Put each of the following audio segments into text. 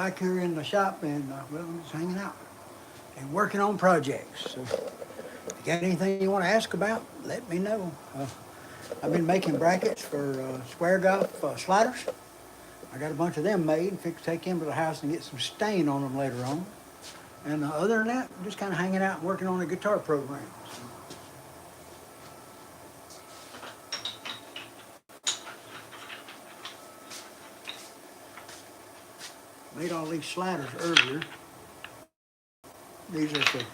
back here in the shop and, well, I'm just hanging out and working on projects. So if you got anything you want to ask about, let me know. I've been making brackets for square golf sliders. I got a bunch of them made and fix to take them to the house and get some stain on them later on. And other than that, I'm just kind of hanging out and working on a guitar program. Made all these sliders earlier. These are for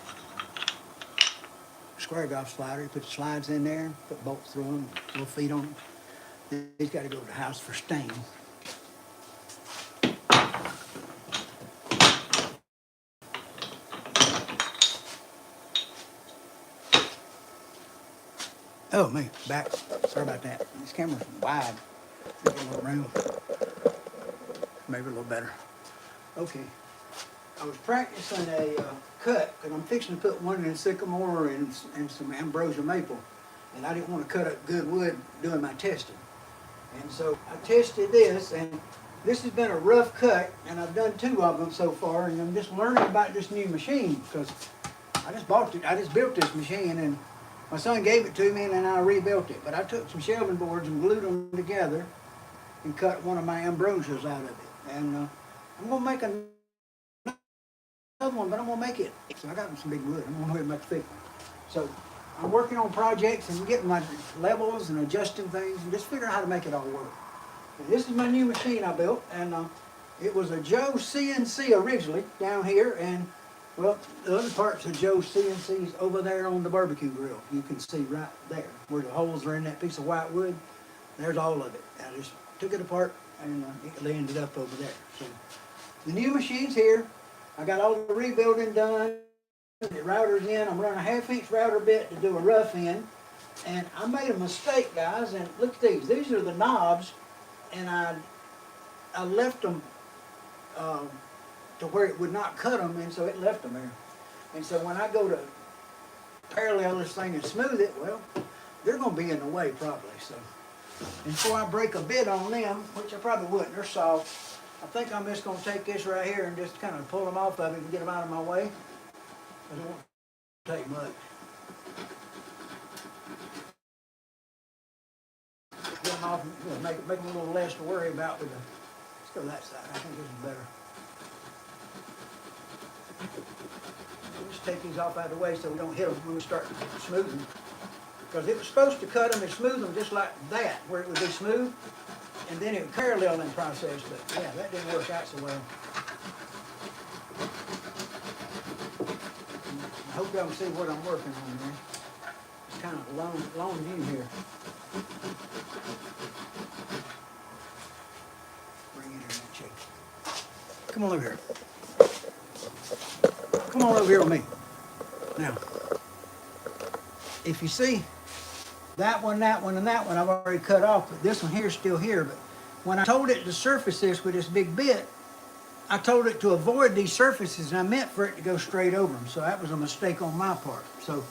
square golf slider. You put the slides in there, put bolts through them, little feet on them. These got to go to the house for stain. Oh, me, back. Sorry about that. This camera's wide. Get a little room. Maybe a little better. Okay. I was practicing a cut, because I'm fixing to put one in sycamore and some ambrosia maple. And I didn't want to cut up good wood doing my testing. And so I tested this, and this has been a rough cut, and I've done 2 of them so far, and I'm just learning about this new machine, because I just built this machine, and my son gave it to me, and then I rebuilt it. But I took some shelving boards and glued them together and cut one of my ambrosias out of it. And I'm going to make another one, but I'm going to make it. So I got some big wood. I'm going to make a thick one. So I'm working on projects and getting my levels and adjusting things and just figuring out how to make it all work. And this is my new machine I built, and it was a Joe CNC originally down here, and well, the other parts of Joe CNC's over there on the barbecue grill. You can see right there where the holes are in that piece of white wood. There's all of it. I just took it apart and it ended up over there. So the new machine's here. I got all the rebuilding done. The router's in. I'm running a 1/2-inch router bit to do a rough end. And I made a mistake, guys. And look at these. These are the knobs. And I left them to where it would not cut them, and so it left them there. And so when I go to parallel this thing and smooth it, well, they're going to be in the way probably. So, and before I break a bit on them, which I probably wouldn't, they're soft, I think I'm just going to take this right here and just kind of pull them off of it and get them out of my way. It won't take much. Get them off, make them a little less to worry about with the, let's go that side. I think this is better. Just take these off out of the way so we don't hit them when we start smoothing. Because it was supposed to cut them and smooth them just like that, where it would be smooth, and then it would parallel in process, but yeah, that didn't work out so well. I hope y'all can see what I'm working on there. It's kind of long view here. Bring it in that check. Come on over here. Come on over here with me. Now, if you see that one, and that one I've already cut off, but this one here is still here. But when I told it to surface this with this big bit, I told it to avoid these surfaces, and I meant for it to go straight over them. So that was a mistake on my part. So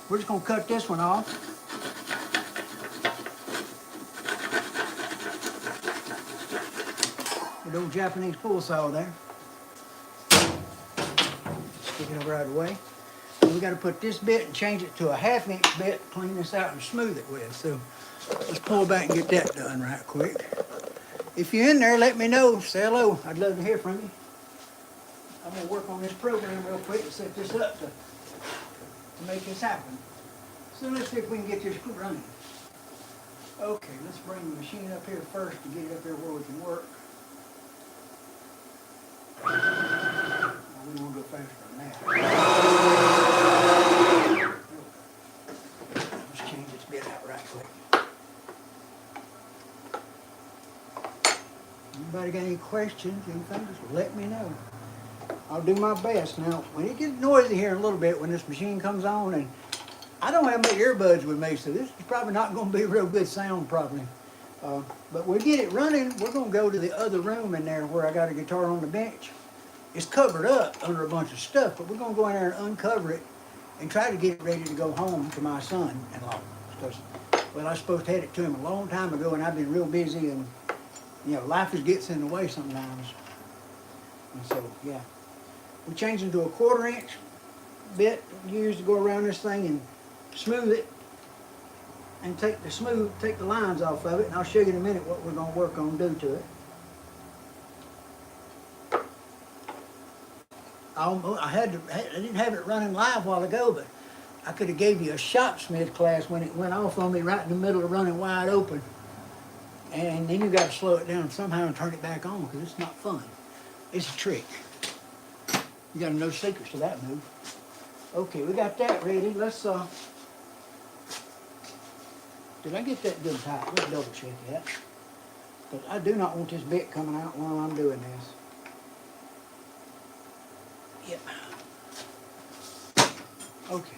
we're just going to cut this one off. The old Japanese pull saw there. Stick it over out of the way. And we got to put this bit and change it to a 1/2-inch bit, clean this out and smooth it with. So let's pull back and get that done right quick. If you're in there, let me know. Say hello. I'd love to hear from you. I'm going to work on this program real quick and set this up to make this happen. So let's see if we can get this running. Okay, let's bring the machine up here first to get it up here where we can work. We want to go faster than that. Let's change this bit out right quick. Anybody got any questions, anything, just let me know. I'll do my best. Now, when it gets noisy here in a little bit, when this machine comes on, and I don't have my earbuds with me, so this is probably not going to be real good sound probably. But we'll get it running. We're going to go to the other room in there where I got a guitar on the bench. It's covered up under a bunch of stuff, but we're going to go in there and uncover it and try to get it ready to go home to my son-in-law. Because, well, I was supposed to have it to him a long time ago, and I've been real busy, and, you know, life just gets in the way sometimes. And so, yeah. We changed them to a 1/4 inch bit used to go around this thing and smooth it and take the lines off of it, and I'll show you in a minute what we're going to work on do to it. I didn't have it running live a while ago, but I could have gave you a shopsmith class when it went off on me right in the middle of running wide open. And then you got to slow it down somehow and turn it back on because it's not fun. It's a trick. You got to know secrets to that move. Okay, we got that ready. Let's did I get that good tight? Let's double check that. Because I do not want this bit coming out while I'm doing this. Yep. Okay.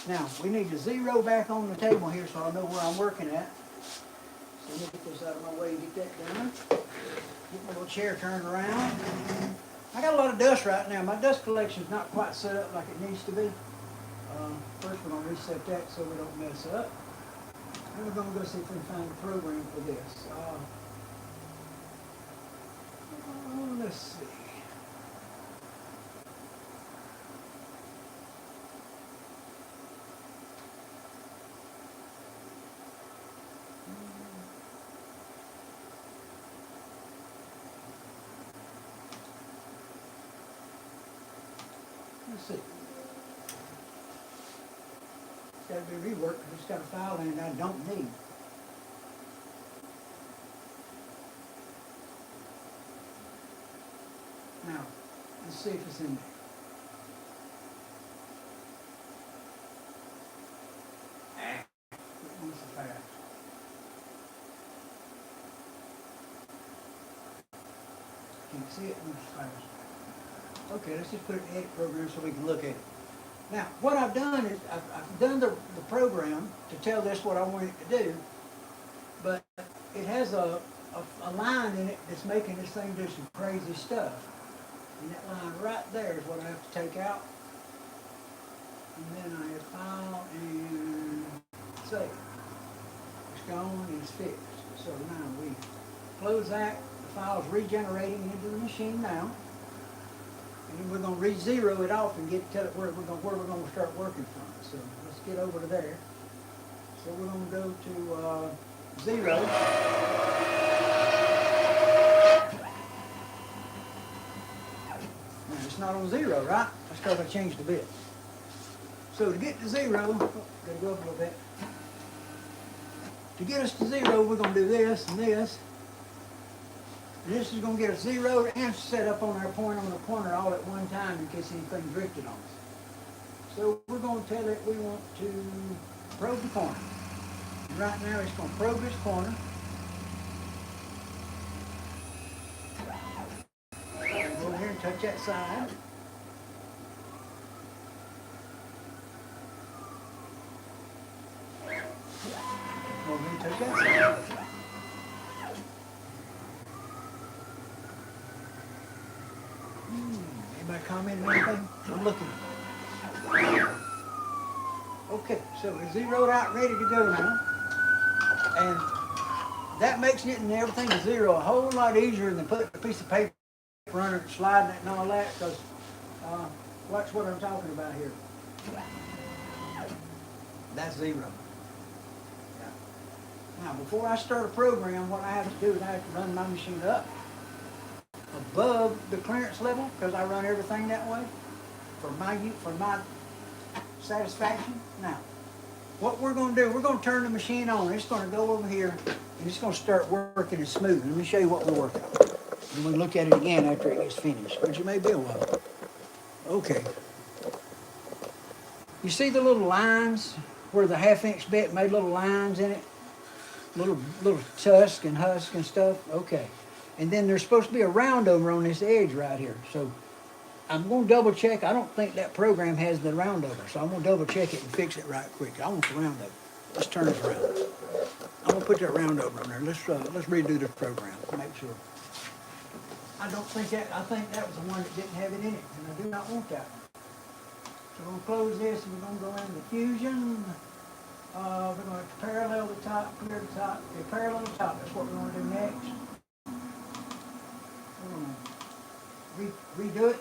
Now, we need the 0 back on the table here so I know where I'm working at. So let me get this out of my way and get that done. Get my little chair turned around. I got a lot of dust right now. My dust collection's not quite set up like it needs to be. First we're going to reset that so we don't mess up. Then we're going to go see if we can find a program for this. Let's see. Let's see. It's got to be reworked because it's got a file in it I don't need. Now, let's see if it's in there. It moves so fast. Can't see it, it moves fast. Okay, let's just put it in the edit program so we can look at it. Now, what I've done is I've done the program to tell this what I want it to do, but it has a line in it that's making this thing do some crazy stuff. And that line right there is what I have to take out. And then I have file and save. It's gone and it's fixed. So now we close that. The file's regenerating into the machine now. And then we're going to re-zero it off and tell it where we're going to start working from. So let's get over to there. So we're going to go to 0. Now it's not on 0, right? That's because I changed the bit. So to get to 0, gotta go up a little bit. To get us to 0, we're going to do this and this. And this is going to get us 0 and set up on our point on the corner all at one time in case anything drifted on us. So we're going to tell it we want to probe the corner. And right now it's going to probe this corner. Go over here and touch that side. Go over here and touch that side. Anybody comment on anything? I'm looking. Okay, so it's zeroed out, ready to go now. And that makes it and everything to 0 a whole lot easier than putting a piece of paper under it, sliding it and all that, because watch what I'm talking about here. That's 0. Yeah. Now, before I start a program, what I have to do is I have to run my machine up above the clearance level, because I run everything that way for my satisfaction. Now, what we're going to do, we're going to turn the machine on. It's going to go over here and it's going to start working and smooth. Let me show you what we're working on. And we'll look at it again after it gets finished, which it may be a while. Okay. You see the little lines where the 1/2 inch bit made little lines in it? Little tusk and husk and stuff? Okay. And then there's supposed to be a roundover on this edge right here. So I'm going to double check. I don't think that program has the roundover. So I'm going to double check it and fix it right quick. I want the roundover. Let's turn this around. I'm going to put that roundover on there. Let's redo this program to make sure. I think that was the one that didn't have it in it. And I do not want that one. So we're going to close this and we're going to go into Fusion. We're going to parallel the top, clear the top. Okay, parallel the top. That's what we're going to do next. redo it.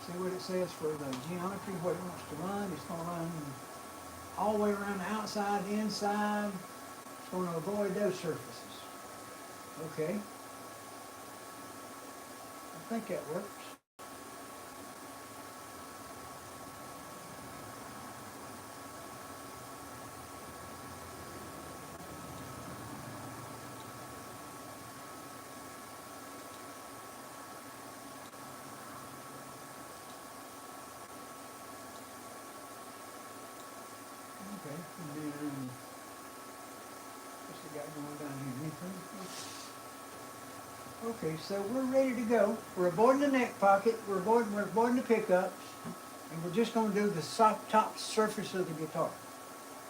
See what it says for the geometry, what it wants to run. It's gonna run all the way around the outside, the inside. It's gonna avoid those surfaces. Okay. I think that works. Okay, and then what's it got going down here? Anything? Okay, so we're ready to go. We're avoiding the neck pocket, we're avoiding the pickups, and we're just gonna do the soft top surface of the guitar.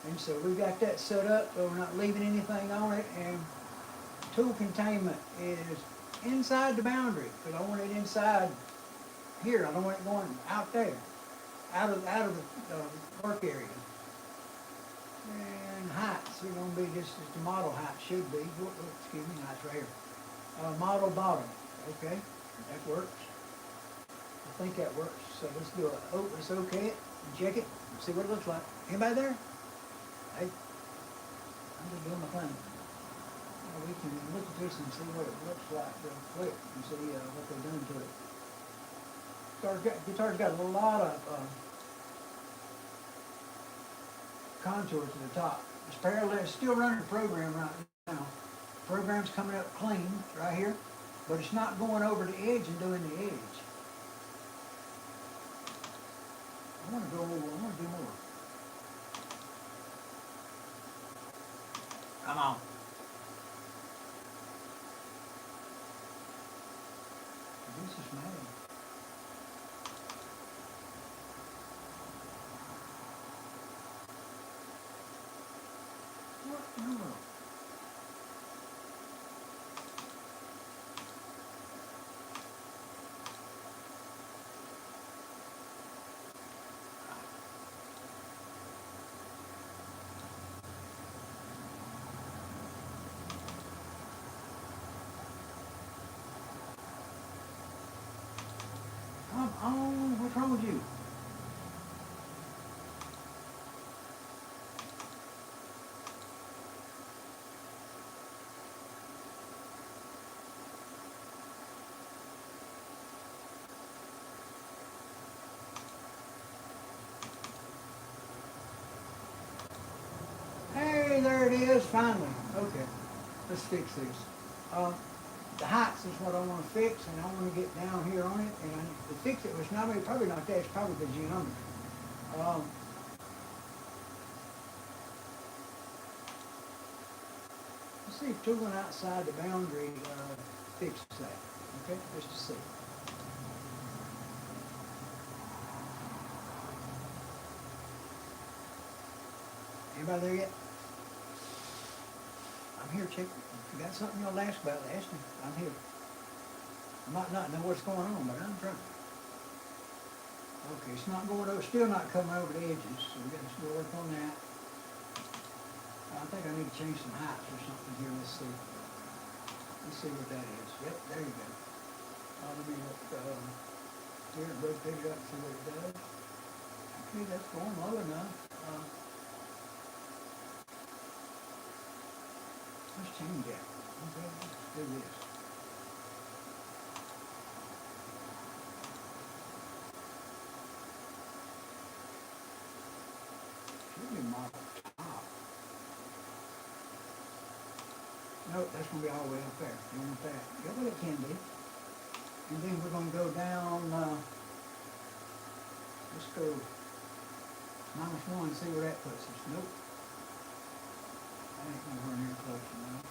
And so we got that set up, so we're not leaving anything on it, and tool containment is inside the boundary, because I want it inside here. I don't want it going out there, out of the work area. And heights are going to be just as the model height should be. Excuse me, heights right here. Model bottom, okay, that works. I think that works. So let's do it. Oh, let's okay it and check it and see what it looks like. Anybody there? Hey, I'm just doing my thing. We can look at this and see what it looks like real quick and see what they've done to it. Guitar's got a lot of contour to the top. It's parallel. It's still running the program right now. Program's coming up clean right here, but it's not going over the edge and doing the edge. I want to do more. Come on. This is mad. What in the world? Come on, what's wrong with you? Hey, there it is, finally. Okay, let's fix this. The heights is what I want to fix, and I want to get down here on it, and to fix it was probably not that, it's probably the geometry. Let's see if tooling outside the boundary fixes that, okay, just to see. Anybody there yet? I'm here, check. If you got something you'll ask about, ask me. I'm here. I might not know what's going on, but I'm trying. Okay, it's not going over, still not coming over the edges, so we got to still work on that. I think I need to change some heights or something here. Let's see. Let's see what that is. Yep, there you go. Let me look here and rotate it up and see what it does. Okay, that's going low enough. Let's change that. Okay, let's do this. Should be model top. Nope, that's going to be all the way up there. You want that? Yeah, well, it can be. And then we're going to go down, let's go -1, see where that puts us. Nope. I ain't nowhere near close enough.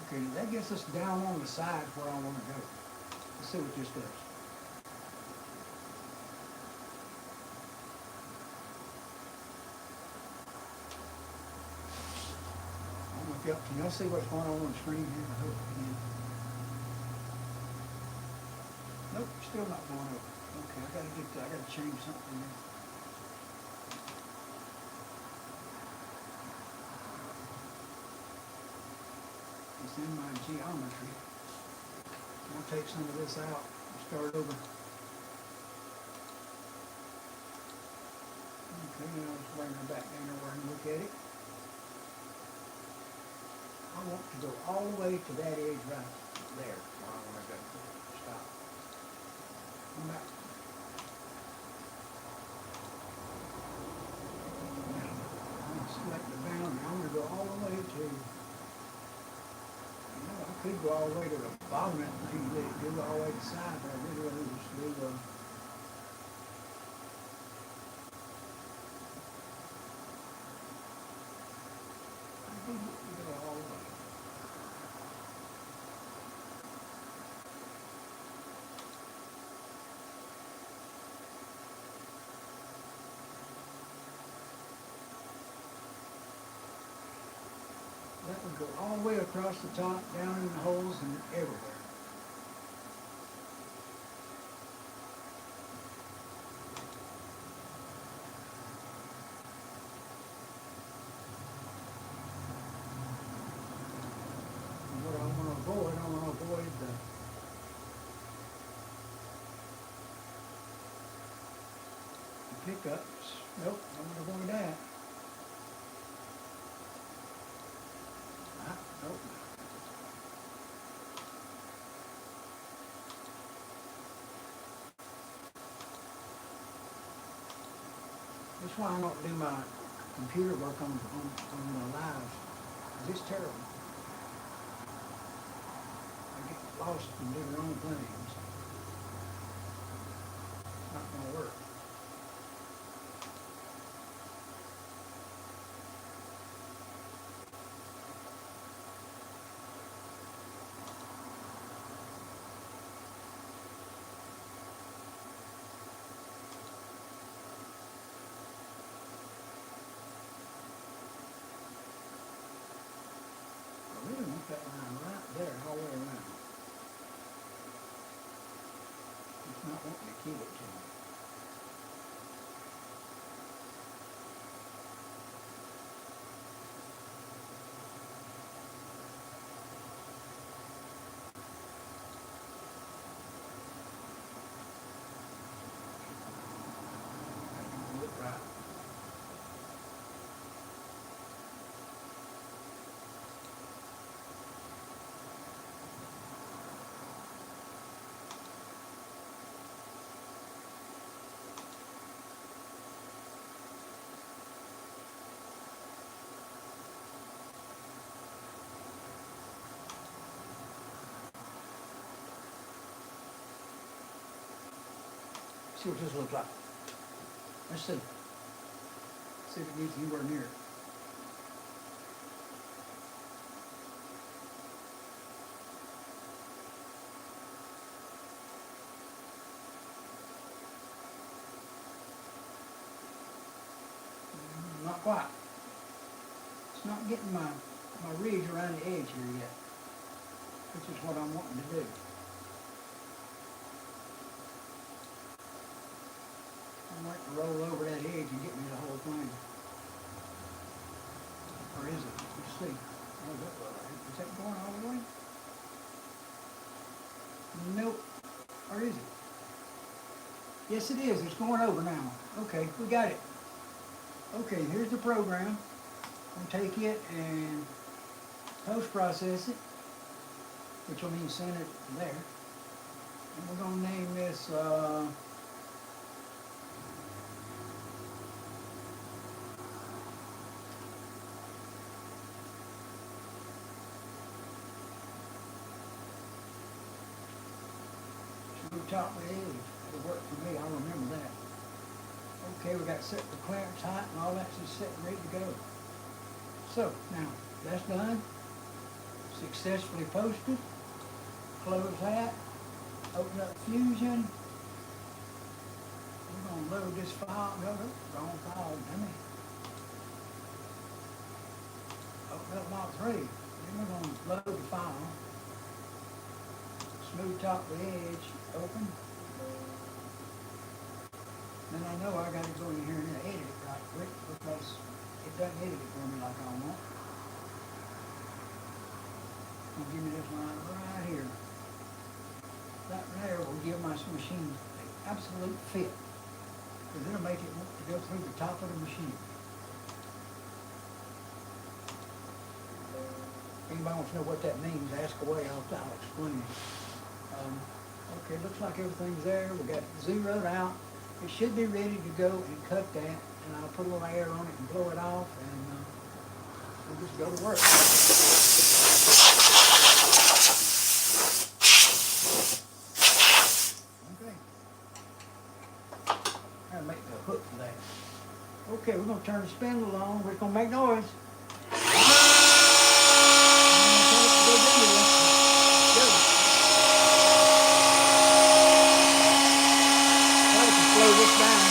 Okay, that gets us down on the side where I want to go. Let's see what this does. I don't know if y'all, can y'all see what's going on the screen here? I hope you can. Nope. Still not going over. Okay, I gotta change something there. It's in my geometry. I'll take some of this out and start over. Okay, now let's bring her back down over and look at it. I want to go all the way to that edge right there. Where I want to go. Stop. Come back. Now, I'm going to select the boundary. I'm going to go all the way to, I could go all the way to the bottom of it and let it go all the way to the side, but I really want to just do all the way. That would go all the way across the top, down in the holes and everywhere. And what I want to avoid the pickups. Nope, I want to avoid that. Nope. That's why I don't do my computer work on my live. It's terrible. I get lost and do the wrong things. It's not going to work. I really want that line right there all the way around. It's not wanting to keep it to me. I can do it right. See what this looks like. Let's see. See if it needs anywhere near it. Not quite. It's not getting my ridge around the edge here yet, which is what I'm wanting to do. I like to roll over that edge and get me the whole thing. Or is it? Let's see. Oh, is that going all the way? Nope. Or is it? Yes, it is. It's going over now. Okay, we got it. Okay, here's the program. I'm going to take it and post-process it, which will mean send it there. And we're going to name this top of the edge. It'll work for me. I'll remember that. Okay, we got set for clearance height and all that's just set and ready to go. So, now, that's done. Successfully posted. Close that. Open up Fusion. We're going to load this file. No, wrong file, damn it. Open up Mark 3. Then we're going to load the file. Smooth top of the edge. Open. Then I know I gotta go in here and edit it right quick because it doesn't edit it for me like I want. And give me this line right here. That there will give my machine an absolute fit. Because it'll make it want to go through the top of the machine. If anybody wants to know what that means, ask away, I'll explain it. Okay, looks like everything's there. We got it zeroed out. It should be ready to go and cut that. And I'll put a little air on it and blow it off, and we'll just go to work. Okay. I'll make the hook for that. Okay, we're going to turn the spindle on. We're going to make noise. Slow this down.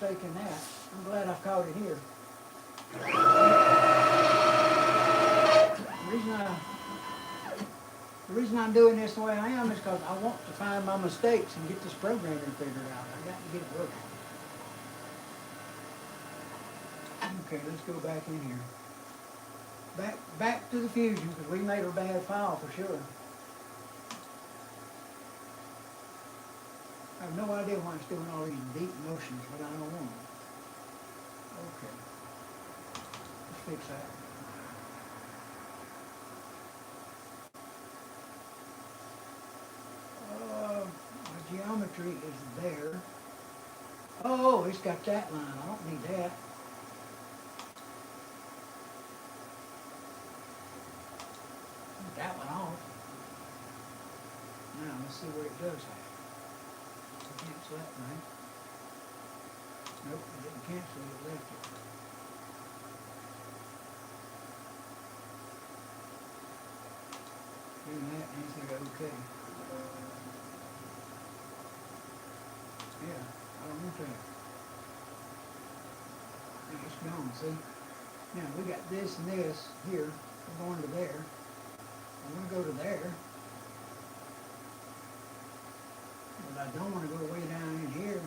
In that. I'm glad I've caught it here. The reason I'm doing this the way I am is because I want to find my mistakes and get this programming figured out. I got to get it working. Okay, let's go back in here. Back to the fusion, because we made a bad file for sure. I have no idea why it's doing all these deep motions, but I don't want them. Okay. Let's fix that. My geometry is there. Oh, it's got that line. I don't need that. Put that one off. Now, let's see what it does have. Cancel that, right? Nope, it didn't cancel it, left it. Doing that means they're okay. Yeah, I don't want that. Yeah, it's gone, see? Now, we got this and this here. We're going to there. I'm going to go to there. But I don't want to go way down in here.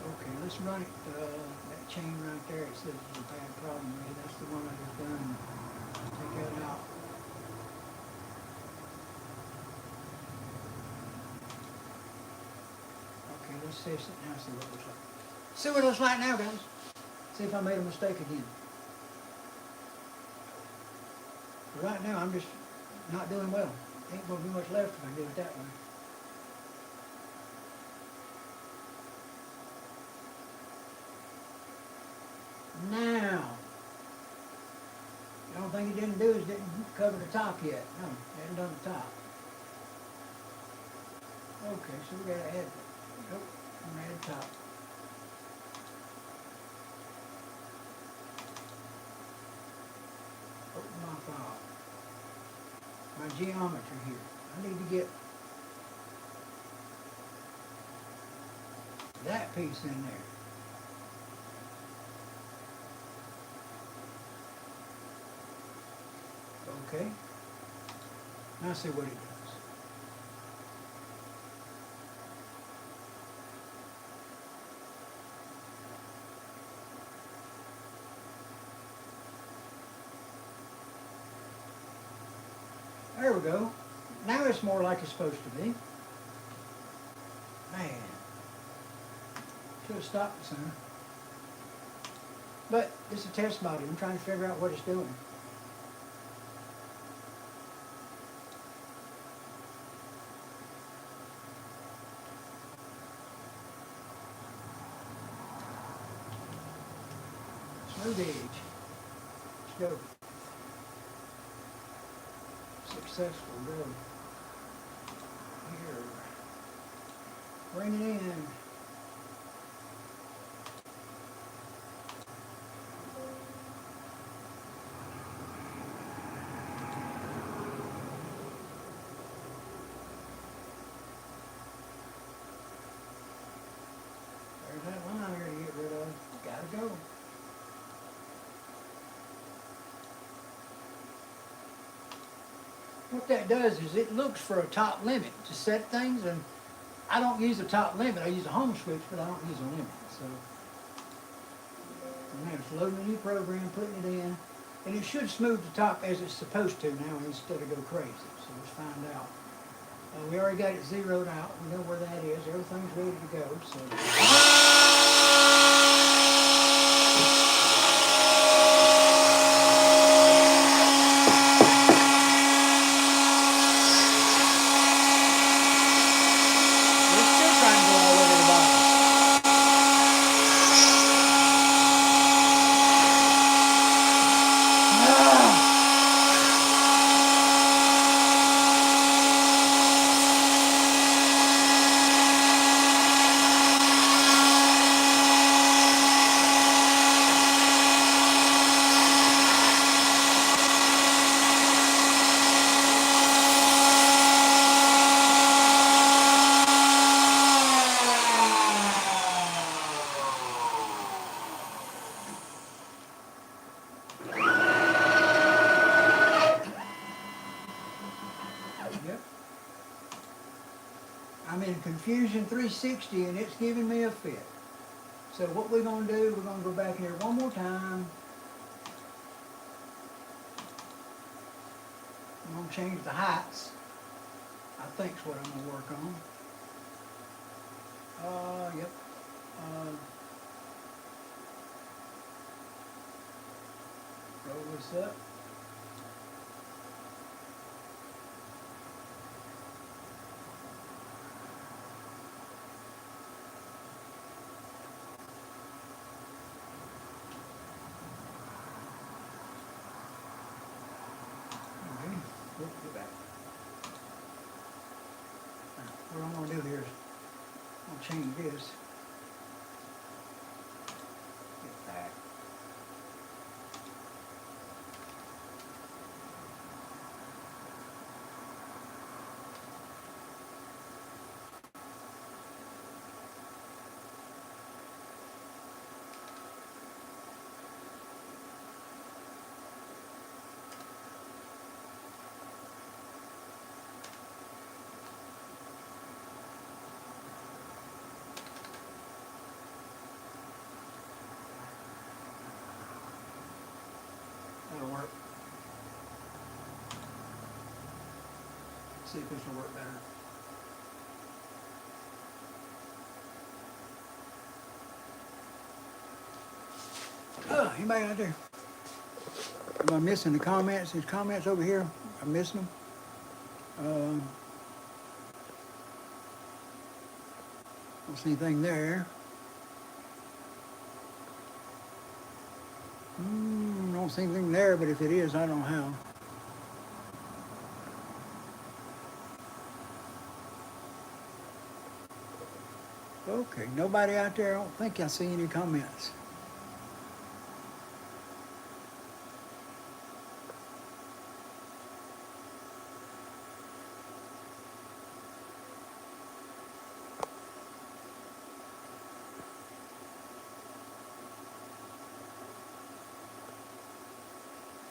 Okay, let's run it, that chain right there, it says it's a bad problem. Yeah, that's the one I just done. Take that out. Okay, let's see it now, see what it looks like. See what it looks like now, guys. See if I made a mistake again. But right now, I'm just not doing well. Ain't gonna be much left if I do it that way. Now, the only thing it didn't do is didn't cover the top yet. No, it hadn't done the top. Okay, so we gotta add, nope, I'm gonna add top. Open my file. My geometry here. I need to get that piece in there. Okay. Now see what it does. There we go. Now it's more like it's supposed to be. Man. Should have stopped it sooner. But it's a test body. I'm trying to figure out what it's doing. Smooth edge. Let's go. Successful, good. Here. Bring it in. There's that line here to get rid of. Gotta go. What that does is it looks for a top limit to set things, and I don't use a top limit. I use a home switch, but I don't use a limit. So now it's loading a new program, putting it in, and it should smooth the top as it's supposed to now instead of go crazy. So let's find out. We already got it zeroed out. We know where that is. Everything's ready to go. So. Yep. I'm in Confusion 360 and it's giving me a fit. So what we're going to do, we're going to go back here one more time. I'm going to change the heights. I think's what I'm going to work on. Yep. Roll this up. Get back. Now, what I'm going to do here is I'm going to change this. Get back. That'll work. See if this will work better. Anybody out there? Am I missing the comments? There's comments over here. I'm missing them. Don't see anything there. Don't see anything there, but if it is, I don't know how. Okay, nobody out there. I don't think I see any comments.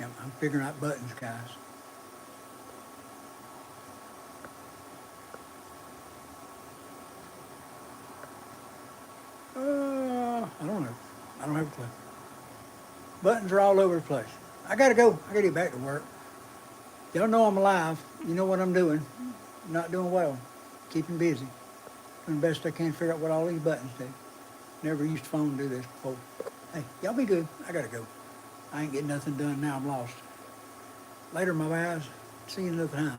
Yeah, I'm figuring out buttons, guys. I don't know. I don't have a clue. Buttons are all over the place. I gotta go. I gotta get back to work. Y'all know I'm alive. You know what I'm doing. Not doing well. Keeping busy. Doing the best I can to figure out what all these buttons do. Never used a phone to do this before. Hey, y'all be good. I gotta go. I ain't getting nothing done now. I'm lost. Later, my guys. See you another time.